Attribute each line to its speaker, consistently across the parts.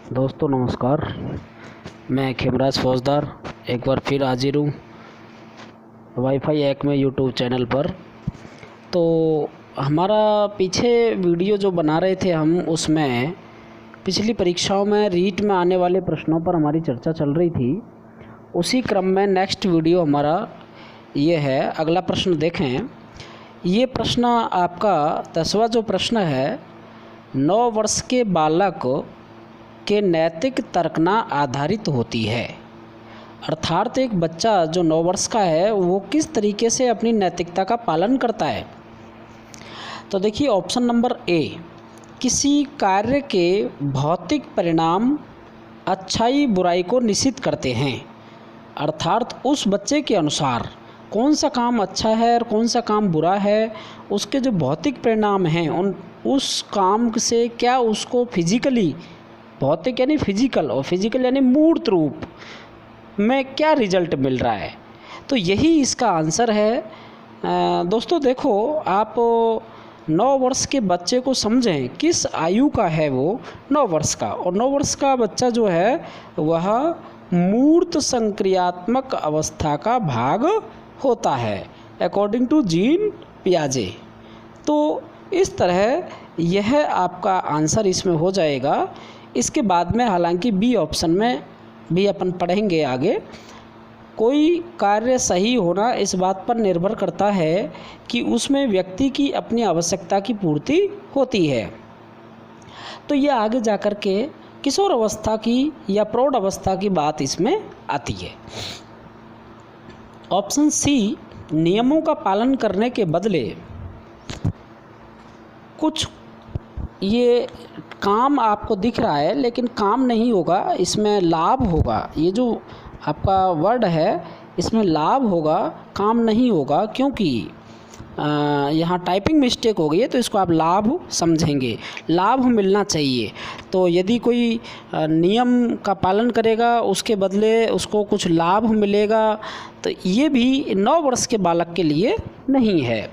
Speaker 1: दोस्तों नमस्कार। मैं खेमराज फौजदार एक बार फिर हाजिर हूँ वाईफाई हैक में यूट्यूब चैनल पर। तो हमारा पीछे वीडियो जो बना रहे थे हम, उसमें पिछली परीक्षाओं में रीट में आने वाले प्रश्नों पर हमारी चर्चा चल रही थी। उसी क्रम में नेक्स्ट वीडियो हमारा ये है। अगला प्रश्न देखें। ये प्रश्न आपका 10वां जो प्रश्न है, 9 वर्ष के बालक के नैतिक तर्कना आधारित होती है। अर्थात एक बच्चा जो 9 वर्ष का है वो किस तरीके से अपनी नैतिकता का पालन करता है। तो देखिए ऑप्शन नंबर ए, किसी कार्य के भौतिक परिणाम अच्छाई बुराई को निश्चित करते हैं। अर्थात उस बच्चे के अनुसार कौन सा काम अच्छा है और कौन सा काम बुरा है, उसके जो भौतिक परिणाम हैं उस काम से क्या उसको फिजिकली, भौतिक यानी फिजिकल और फिजिकल यानी मूर्त रूप में क्या रिजल्ट मिल रहा है। तो यही इसका आंसर है। दोस्तों देखो, आप 9 वर्ष के बच्चे को समझें, किस आयु का है वो, 9 वर्ष का। और 9 वर्ष का बच्चा जो है वह मूर्त संक्रियात्मक अवस्था का भाग होता है अकॉर्डिंग टू जीन पियाजे। तो इस तरह यह आपका आंसर इसमें हो जाएगा। इसके बाद में हालांकि बी ऑप्शन में भी अपन पढ़ेंगे आगे। कोई कार्य सही होना इस बात पर निर्भर करता है कि उसमें व्यक्ति की अपनी आवश्यकता की पूर्ति होती है। तो ये आगे जाकर के किशोर अवस्था की या प्रौढ़ अवस्था की बात इसमें आती है। ऑप्शन सी, नियमों का पालन करने के बदले कुछ ये काम आपको दिख रहा है लेकिन काम नहीं होगा, इसमें लाभ होगा। ये जो आपका वर्ड है इसमें लाभ होगा, काम नहीं होगा, क्योंकि यहाँ टाइपिंग मिस्टेक हो गई है, तो इसको आप लाभ समझेंगे। लाभ मिलना चाहिए। तो यदि कोई नियम का पालन करेगा उसके बदले उसको कुछ लाभ मिलेगा, तो ये भी 9 वर्ष के बालक के लिए नहीं है।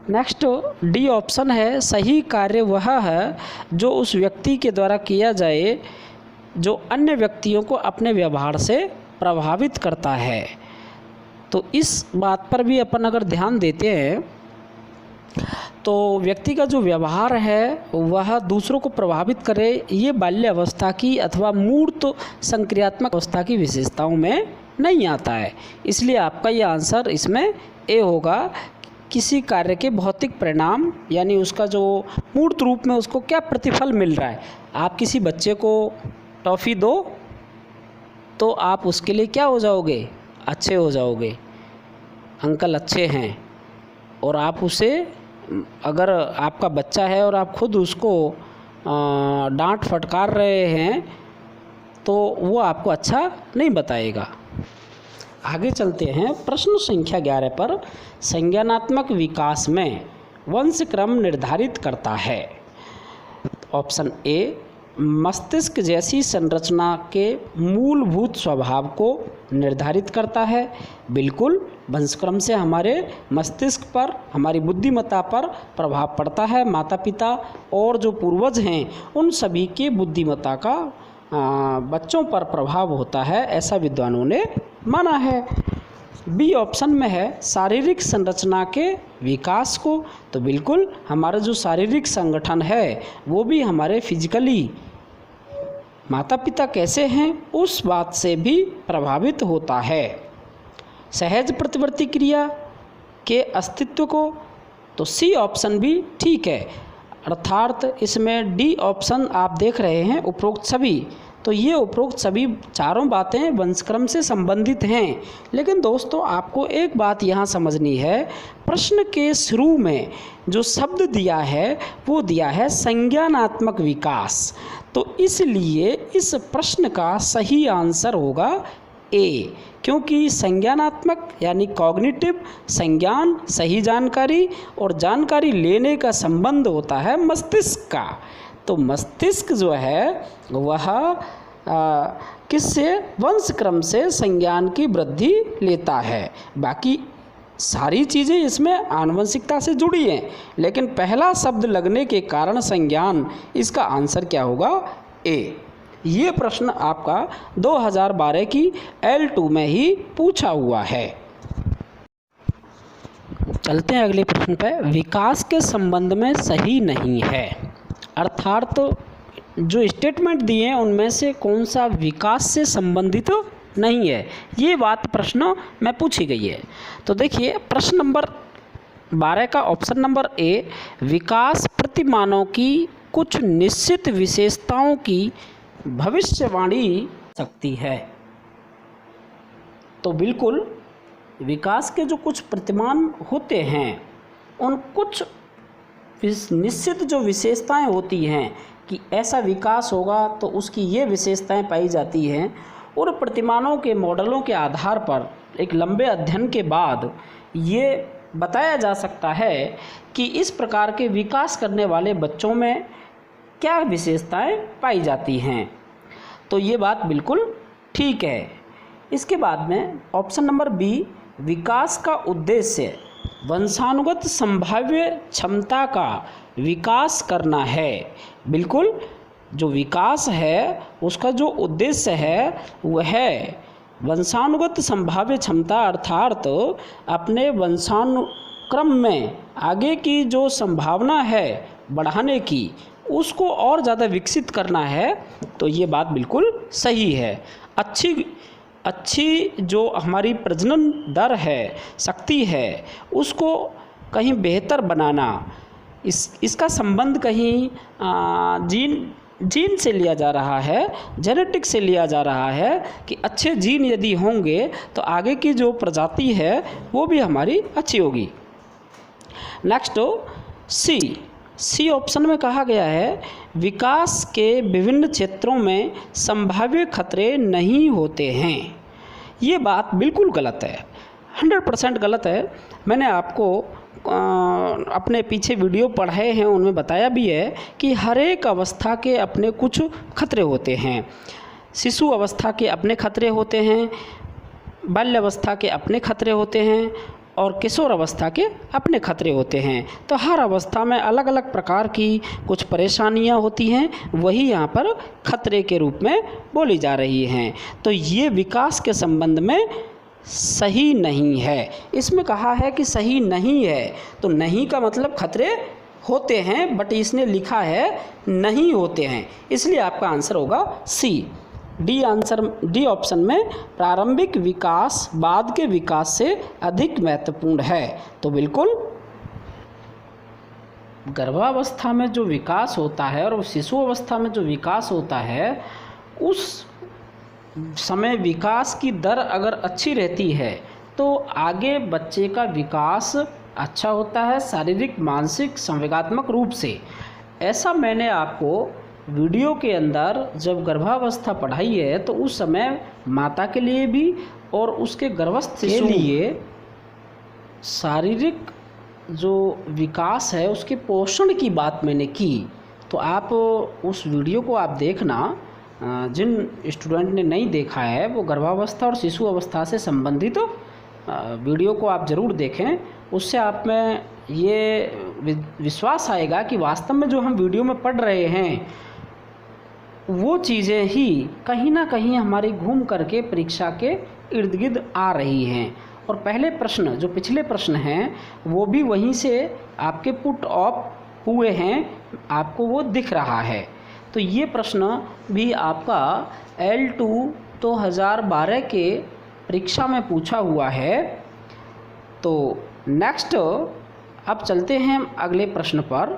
Speaker 1: नेक्स्ट डी ऑप्शन है, सही कार्य वह है जो उस व्यक्ति के द्वारा किया जाए जो अन्य व्यक्तियों को अपने व्यवहार से प्रभावित करता है। तो इस बात पर भी अपन अगर ध्यान देते हैं तो व्यक्ति का जो व्यवहार है वह दूसरों को प्रभावित करे, ये बाल्य अवस्था की अथवा मूर्त संक्रियात्मक अवस्था की विशेषताओं में नहीं आता है। इसलिए आपका ये आंसर इसमें ए होगा। किसी कार्य के भौतिक परिणाम यानी उसका जो मूर्त रूप में उसको क्या प्रतिफल मिल रहा है। आप किसी बच्चे को टॉफ़ी दो तो आप उसके लिए क्या हो जाओगे, अच्छे हो जाओगे, अंकल अच्छे हैं। और आप उसे, अगर आपका बच्चा है और आप खुद उसको डांट फटकार रहे हैं तो वो आपको अच्छा नहीं बताएगा। आगे चलते हैं प्रश्न संख्या 11 पर। संज्ञानात्मक विकास में वंश क्रम निर्धारित करता है। ऑप्शन ए, मस्तिष्क जैसी संरचना के मूलभूत स्वभाव को निर्धारित करता है। बिल्कुल, वंशक्रम से हमारे मस्तिष्क पर, हमारी बुद्धिमत्ता पर प्रभाव पड़ता है। माता पिता और जो पूर्वज हैं उन सभी के बुद्धिमत्ता का बच्चों पर प्रभाव होता है, ऐसा विद्वानों ने माना है। बी ऑप्शन में है शारीरिक संरचना के विकास को। तो बिल्कुल, हमारा जो शारीरिक संगठन है वो भी हमारे फिजिकली माता पिता कैसे हैं उस बात से भी प्रभावित होता है। सहज प्रतिवर्ती क्रिया के अस्तित्व को, तो सी ऑप्शन भी ठीक है। अर्थात इसमें डी ऑप्शन आप देख रहे हैं उपरोक्त सभी, तो ये उपरोक्त सभी चारों बातें वंशक्रम से संबंधित हैं। लेकिन दोस्तों आपको एक बात यहाँ समझनी है, प्रश्न के शुरू में जो शब्द दिया है वो दिया है संज्ञानात्मक विकास। तो इसलिए इस प्रश्न का सही आंसर होगा ए, क्योंकि संज्ञानात्मक यानी कॉग्निटिव, संज्ञान सही जानकारी और जानकारी लेने का संबंध होता है मस्तिष्क का। तो मस्तिष्क जो है वह किससे, वंशक्रम से संज्ञान की वृद्धि लेता है। बाकी सारी चीज़ें इसमें आनुवंशिकता से जुड़ी हैं, लेकिन पहला शब्द लगने के कारण संज्ञान, इसका आंसर क्या होगा, ए। ये प्रश्न आपका 2012 की L2 में ही पूछा हुआ है। चलते हैं अगले प्रश्न पर। विकास के संबंध में सही नहीं है, अर्थात जो स्टेटमेंट दिए हैं उनमें से कौन सा विकास से संबंधित नहीं है, ये बात प्रश्न में पूछी गई है। तो देखिए प्रश्न नंबर 12 का ऑप्शन नंबर ए, विकास प्रतिमानों की कुछ निश्चित विशेषताओं की भविष्यवाणी सकती है। तो बिल्कुल विकास के जो कुछ प्रतिमान होते हैं उन कुछ निश्चित जो विशेषताएं होती हैं कि ऐसा विकास होगा तो उसकी ये विशेषताएं पाई जाती हैं, और प्रतिमानों के मॉडलों के आधार पर एक लंबे अध्ययन के बाद ये बताया जा सकता है कि इस प्रकार के विकास करने वाले बच्चों में क्या विशेषताएं पाई जाती हैं। तो ये बात बिल्कुल ठीक है। इसके बाद में ऑप्शन नंबर बी, विकास का उद्देश्य वंशानुगत संभाव्य क्षमता का विकास करना है। बिल्कुल जो विकास है उसका जो उद्देश्य है वह है वंशानुगत संभाव्य क्षमता, अर्थात अपने वंशानुक्रम में आगे की जो संभावना है बढ़ाने की, उसको और ज़्यादा विकसित करना है। तो ये बात बिल्कुल सही है। अच्छी जो हमारी प्रजनन दर है, शक्ति है, उसको कहीं बेहतर बनाना, इसका संबंध कहीं जीन से लिया जा रहा है, जेनेटिक्स से लिया जा रहा है कि अच्छे जीन यदि होंगे तो आगे की जो प्रजाति है वो भी हमारी अच्छी होगी। नेक्स्ट सी ऑप्शन में कहा गया है, विकास के विभिन्न क्षेत्रों में संभाव्य खतरे नहीं होते हैं। ये बात बिल्कुल गलत है, 100% गलत है। मैंने आपको अपने पीछे वीडियो पढ़ाए हैं, उनमें बताया भी है कि हर एक अवस्था के अपने कुछ खतरे होते हैं। शिशु अवस्था के अपने खतरे होते हैं, बाल्य अवस्था के अपने खतरे होते हैं, और किशोर अवस्था के अपने खतरे होते हैं। तो हर अवस्था में अलग अलग प्रकार की कुछ परेशानियां होती हैं, वही यहाँ पर खतरे के रूप में बोली जा रही हैं। तो ये विकास के संबंध में सही नहीं है। इसमें कहा है कि सही नहीं है, तो नहीं का मतलब खतरे होते हैं, बट इसने लिखा है नहीं होते हैं, इसलिए आपका आंसर होगा सी। डी ऑप्शन में प्रारंभिक विकास बाद के विकास से अधिक महत्वपूर्ण है। तो बिल्कुल गर्भावस्था में जो विकास होता है और शिशु अवस्था में जो विकास होता है, उस समय विकास की दर अगर अच्छी रहती है तो आगे बच्चे का विकास अच्छा होता है, शारीरिक, मानसिक, संवेगात्मक रूप से। ऐसा मैंने आपको वीडियो के अंदर जब गर्भावस्था पढ़ाई है तो उस समय माता के लिए भी और उसके गर्भस्थ के लिए शारीरिक जो विकास है उसके पोषण की बात मैंने की। तो आप उस वीडियो को आप देखना, जिन स्टूडेंट ने नहीं देखा है वो गर्भावस्था और शिशु अवस्था से संबंधित वीडियो को आप ज़रूर देखें। उससे आप में ये विश्वास आएगा कि वास्तव में जो हम वीडियो में पढ़ रहे हैं वो चीज़ें ही कहीं ना कहीं हमारी घूम करके परीक्षा के इर्द गिर्द आ रही हैं। और पहले प्रश्न जो पिछले प्रश्न हैं वो भी वहीं से आपके पुट ऑफ हुए हैं, आपको वो दिख रहा है। तो ये प्रश्न भी आपका L2 2012 के परीक्षा में पूछा हुआ है। तो नेक्स्ट अब चलते हैं अगले प्रश्न पर।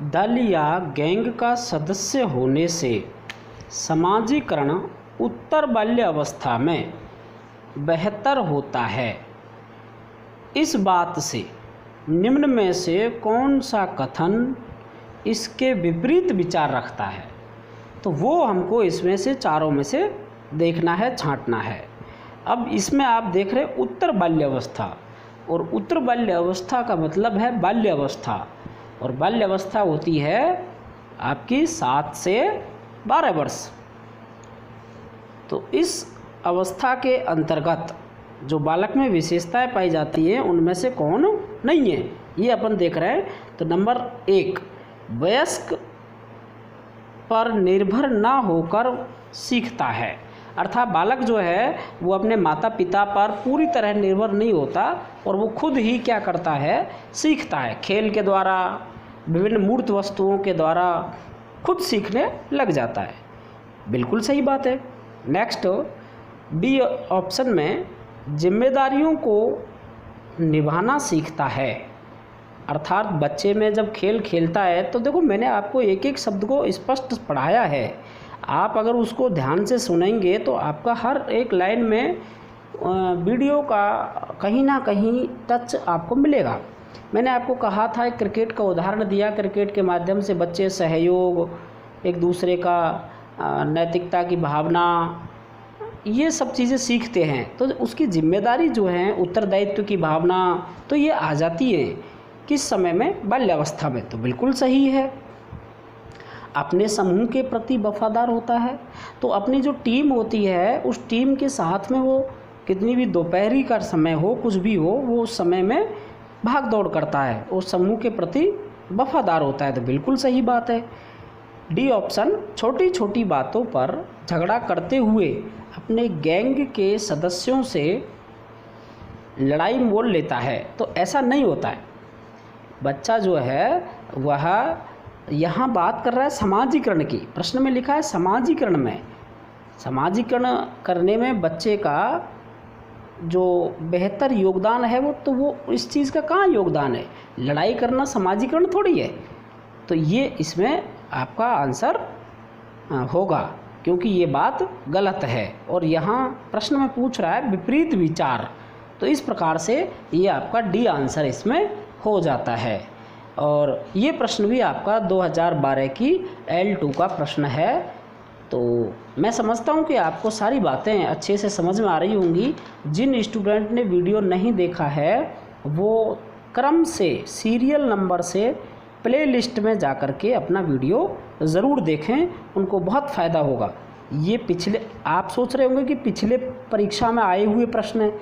Speaker 1: दल या गैंग का सदस्य होने से समाजीकरण उत्तर बाल्य अवस्था में बेहतर होता है। इस बात से निम्न में से कौन सा कथन इसके विपरीत विचार रखता है? तो वो हमको इसमें से चारों में से देखना है, छांटना है। अब इसमें आप देख रहे उत्तर बाल्य अवस्था, और उत्तर बाल्य अवस्था का मतलब है बाल्य अवस्था, और बाल्य अवस्था होती है आपकी 7 से 12 वर्ष। तो इस अवस्था के अंतर्गत जो बालक में विशेषताएं पाई जाती हैं उनमें से कौन नहीं है, ये अपन देख रहे हैं। तो नंबर 1, वयस्क पर निर्भर ना होकर सीखता है। अर्थात बालक जो है वो अपने माता पिता पर पूरी तरह निर्भर नहीं होता और वो खुद ही क्या करता है, सीखता है। खेल के द्वारा, विभिन्न मूर्त वस्तुओं के द्वारा खुद सीखने लग जाता है। बिल्कुल सही बात है। नेक्स्ट बी ऑप्शन में जिम्मेदारियों को निभाना सीखता है। अर्थात बच्चे में जब खेल खेलता है तो देखो, मैंने आपको एक एक शब्द को स्पष्ट पढ़ाया है। आप अगर उसको ध्यान से सुनेंगे तो आपका हर एक लाइन में वीडियो का कहीं ना कहीं टच आपको मिलेगा। मैंने आपको कहा था, क्रिकेट का उदाहरण दिया, क्रिकेट के माध्यम से बच्चे सहयोग, एक दूसरे का नैतिकता की भावना, ये सब चीज़ें सीखते हैं। तो उसकी जिम्मेदारी जो है, उत्तरदायित्व की भावना, तो ये आ जाती है किस समय में, बाल्यावस्था में। तो बिल्कुल सही है। अपने समूह के प्रति वफादार होता है। तो अपनी जो टीम होती है उस टीम के साथ में वो कितनी भी दोपहरी का समय हो, कुछ भी हो, वो उस समय में भाग दौड़ करता है, उस समूह के प्रति वफादार होता है। तो बिल्कुल सही बात है। डी ऑप्शन, छोटी छोटी बातों पर झगड़ा करते हुए अपने गैंग के सदस्यों से लड़ाई मोल लेता है। तो ऐसा नहीं होता है। बच्चा जो है वह यहाँ बात कर रहा है समाजीकरण की। प्रश्न में लिखा है समाजीकरण में, समाजीकरण करने में बच्चे का जो बेहतर योगदान है वो इस चीज़ का कहाँ योगदान है? लड़ाई करना समाजीकरण थोड़ी है। तो ये इसमें आपका आंसर होगा, क्योंकि ये बात गलत है। और यहाँ प्रश्न में पूछ रहा है विपरीत विचार, तो इस प्रकार से ये आपका डी आंसर इसमें हो जाता है। और ये प्रश्न भी आपका 2012 की L2 का प्रश्न है। तो मैं समझता हूँ कि आपको सारी बातें अच्छे से समझ में आ रही होंगी। जिन स्टूडेंट ने वीडियो नहीं देखा है वो क्रम से, सीरियल नंबर से प्लेलिस्ट में जा कर के अपना वीडियो ज़रूर देखें, उनको बहुत फ़ायदा होगा। ये पिछले, आप सोच रहे होंगे कि पिछले परीक्षा में आए हुए प्रश्न हैं,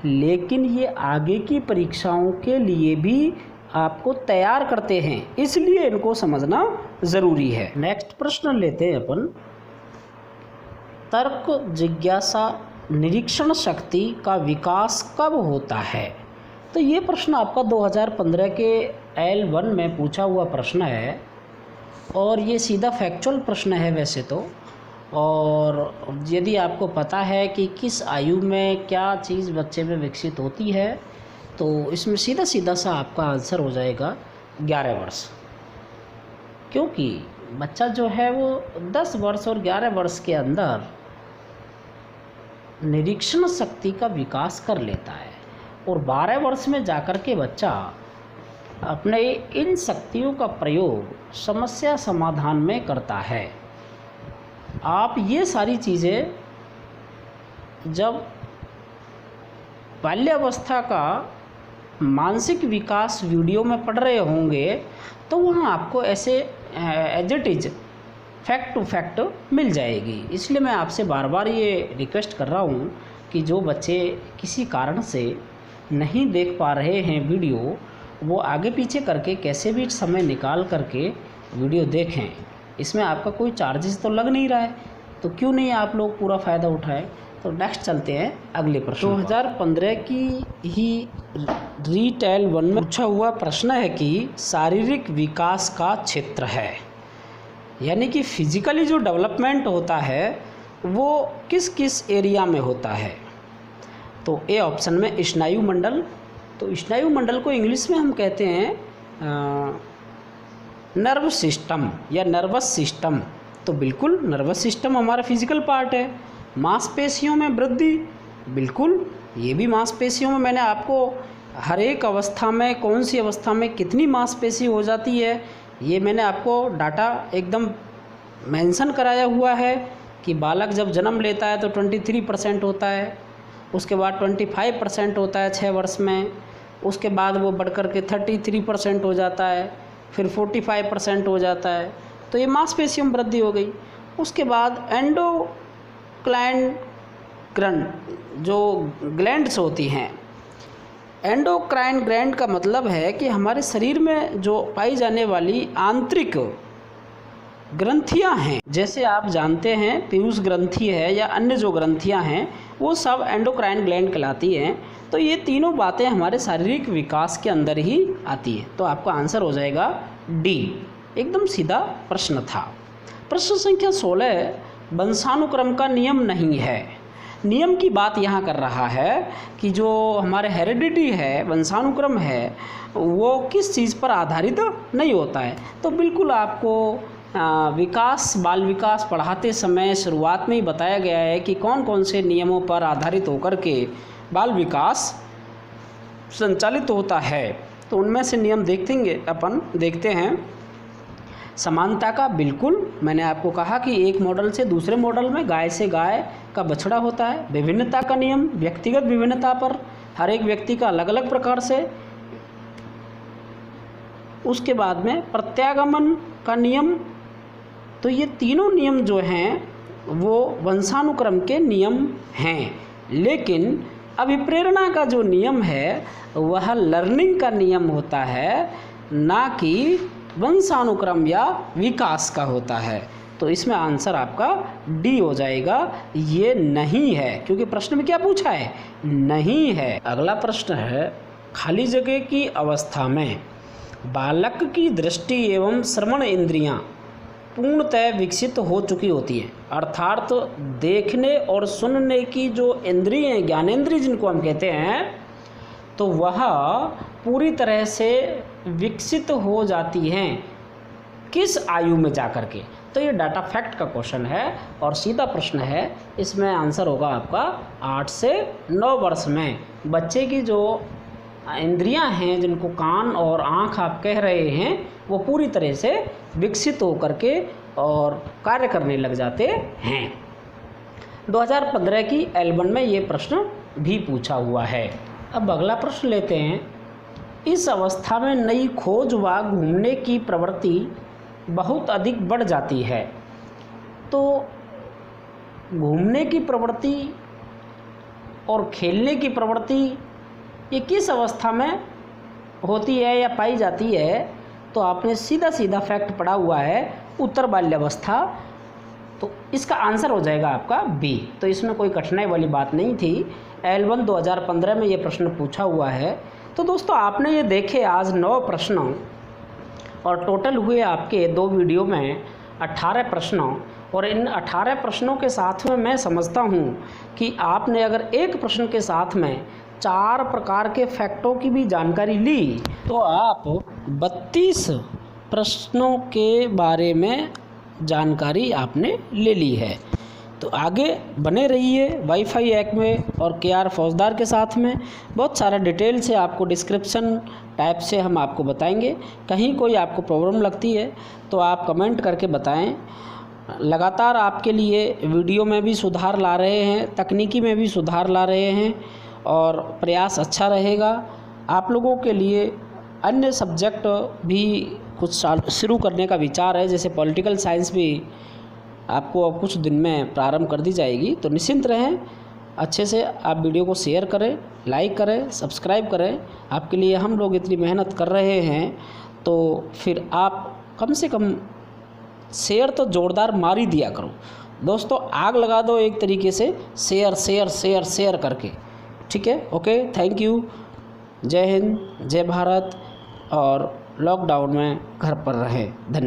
Speaker 1: लेकिन ये आगे की परीक्षाओं के लिए भी आपको तैयार करते हैं, इसलिए इनको समझना ज़रूरी है। नेक्स्ट प्रश्न लेते हैं अपन, तर्क, जिज्ञासा, निरीक्षण शक्ति का विकास कब होता है? तो ये प्रश्न आपका 2015 के L1 में पूछा हुआ प्रश्न है और ये सीधा फैक्चुअल प्रश्न है वैसे तो। और यदि आपको पता है कि किस आयु में क्या चीज़ बच्चे में विकसित होती है तो इसमें सीधा सीधा सा आपका आंसर हो जाएगा 11 वर्ष, क्योंकि बच्चा जो है वो 10 वर्ष और 11 वर्ष के अंदर निरीक्षण शक्ति का विकास कर लेता है और 12 वर्ष में जाकर के बच्चा अपने इन शक्तियों का प्रयोग समस्या समाधान में करता है। आप ये सारी चीज़ें जब बाल्यावस्था का मानसिक विकास वीडियो में पढ़ रहे होंगे तो वहाँ आपको ऐसे as it is, fact to fact मिल जाएगी। इसलिए मैं आपसे बार बार ये रिक्वेस्ट कर रहा हूँ कि जो बच्चे किसी कारण से नहीं देख पा रहे हैं वीडियो, वो आगे पीछे करके कैसे भी समय निकाल करके वीडियो देखें। इसमें आपका कोई चार्जेस तो लग नहीं रहा है, तो क्यों नहीं आप लोग पूरा फ़ायदा उठाएं। तो नेक्स्ट चलते हैं अगले प्रश्न। 2015 की ही रीट L1 में पूछा हुआ प्रश्न है कि शारीरिक विकास का क्षेत्र है, यानी कि फिजिकली जो डेवलपमेंट होता है वो किस किस एरिया में होता है? तो ए ऑप्शन में स्नायु मंडल। तो स्नायु मंडल को इंग्लिश में हम कहते हैं नर्व सिस्टम या नर्वस सिस्टम। तो बिल्कुल नर्वस सिस्टम हमारा फिजिकल पार्ट है। मांसपेशियों में वृद्धि, बिल्कुल ये भी मांसपेशियों में मैंने आपको हर एक अवस्था में कौन सी अवस्था में कितनी मांसपेशी हो जाती है ये मैंने आपको डाटा एकदम मेंशन कराया हुआ है कि बालक जब जन्म लेता है तो 23% होता है, उसके बाद 25% होता है 6 वर्ष में, उसके बाद वो बढ़कर के 33% हो जाता है, फिर 45% हो जाता है। तो ये मांसपेशियों में वृद्धि हो गई। उसके बाद एंडोक्राइन ग्रंथ, जो ग्लैंड्स होती हैं, एंडोक्राइन ग्लैंड का मतलब है कि हमारे शरीर में जो पाई जाने वाली आंतरिक ग्रंथियां हैं, जैसे आप जानते हैं पीयूष ग्रंथि है या अन्य जो ग्रंथियां हैं वो सब एंडोक्राइन ग्लैंड कहलाती हैं। तो ये तीनों बातें हमारे शारीरिक विकास के अंदर ही आती है। तो आपका आंसर हो जाएगा डी। एकदम सीधा प्रश्न था। प्रश्न संख्या 16, वंशानुक्रम का नियम नहीं है। नियम की बात यहाँ कर रहा है कि जो हमारे हेरिडिटी है, वंशानुक्रम है, वो किस चीज़ पर आधारित नहीं होता है। तो बिल्कुल आपको विकास, बाल विकास पढ़ाते समय शुरुआत में ही बताया गया है कि कौन कौन से नियमों पर आधारित होकर के बाल विकास संचालित होता है। तो उनमें से नियम देखते हैं। समानता का, बिल्कुल मैंने आपको कहा कि एक मॉडल से दूसरे मॉडल में गाय से गाय का बछड़ा होता है। विभिन्नता का नियम, व्यक्तिगत विभिन्नता पर, हर एक व्यक्ति का अलग अलग प्रकार से। उसके बाद में प्रत्यागमन का नियम। तो ये तीनों नियम जो हैं वो वंशानुक्रम के नियम हैं, लेकिन अभिप्रेरणा का जो नियम है वह लर्निंग का नियम होता है, ना कि वंशानुक्रम या विकास का होता है। तो इसमें आंसर आपका डी हो जाएगा। ये नहीं है, क्योंकि प्रश्न में क्या पूछा है, नहीं है। अगला प्रश्न है, खाली जगह की अवस्था में बालक की दृष्टि एवं श्रवण इंद्रियां पूर्णतः विकसित हो चुकी होती हैं। अर्थात देखने और सुनने की जो इंद्रियां, ज्ञानेंद्रिय जिनको हम कहते हैं, तो वह पूरी तरह से विकसित हो जाती हैं। किस आयु में जा कर के? तो ये डाटा फैक्ट का क्वेश्चन है और सीधा प्रश्न है। इसमें आंसर होगा आपका 8 से 9 वर्ष में बच्चे की जो इंद्रियां हैं, जिनको कान और आँख आप कह रहे हैं, वो पूरी तरह से विकसित होकर के और कार्य करने लग जाते हैं। 2015 की L1 में ये प्रश्न भी पूछा हुआ है। अब अगला प्रश्न लेते हैं। इस अवस्था में नई खोज व घूमने की प्रवृत्ति बहुत अधिक बढ़ जाती है। तो घूमने की प्रवृत्ति और खेलने की प्रवृत्ति ये किस अवस्था में होती है या पाई जाती है? तो आपने सीधा सीधा फैक्ट पढ़ा हुआ है, उत्तर बाल्यावस्था। तो इसका आंसर हो जाएगा आपका बी। तो इसमें कोई कठिनाई वाली बात नहीं थी। L1 2015 में ये प्रश्न पूछा हुआ है। तो दोस्तों आपने ये देखे आज 9 प्रश्न और टोटल हुए आपके 2 वीडियो में 18 प्रश्न। और इन 18 प्रश्नों के साथ में मैं समझता हूँ कि आपने अगर एक प्रश्न के साथ में 4 प्रकार के फैक्टों की भी जानकारी ली तो आप 32 प्रश्नों के बारे में जानकारी आपने ले ली है। तो आगे बने रहिए वाईफाई ऐप में और KR फौजदार के साथ में। बहुत सारा डिटेल से आपको डिस्क्रिप्शन टाइप से हम आपको बताएंगे। कहीं कोई आपको प्रॉब्लम लगती है तो आप कमेंट करके बताएं। लगातार आपके लिए वीडियो में भी सुधार ला रहे हैं, तकनीकी में भी सुधार ला रहे हैं और प्रयास अच्छा रहेगा। आप लोगों के लिए अन्य सब्जेक्ट भी कुछ शुरू करने का विचार है, जैसे पॉलिटिकल साइंस भी आपको अब कुछ दिन में प्रारंभ कर दी जाएगी। तो निश्चिंत रहें, अच्छे से आप वीडियो को शेयर करें, लाइक करें, सब्सक्राइब करें। आपके लिए हम लोग इतनी मेहनत कर रहे हैं, तो फिर आप कम से कम शेयर तो जोरदार मार ही दिया करो। दोस्तों आग लगा दो एक तरीके से, शेयर शेयर शेयर शेयर करके। ठीक है, ओके, थैंक यू। जय हिंद, जय भारत। और लॉकडाउन में घर पर रहें। धन्यवाद।